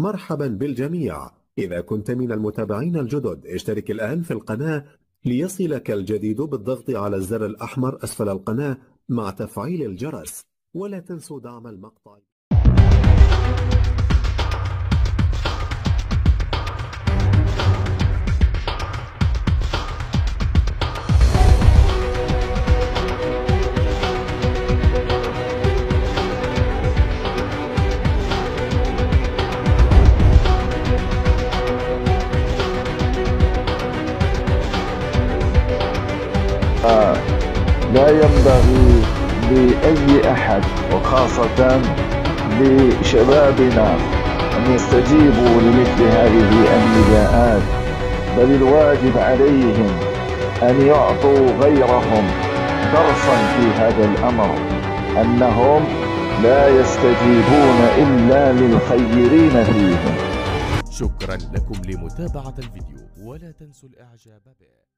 مرحبا بالجميع. إذا كنت من المتابعين الجدد اشترك الآن في القناة ليصلك الجديد بالضغط على الزر الأحمر أسفل القناة مع تفعيل الجرس، ولا تنسوا دعم المقطع. لا ينبغي لأي أحد وخاصة لشبابنا أن يستجيبوا لمثل هذه النداءات، بل الواجب عليهم أن يعطوا غيرهم درسا في هذا الأمر، أنهم لا يستجيبون إلا للخيرين فيهم. شكرا لكم لمتابعة الفيديو، ولا تنسوا الإعجاب به.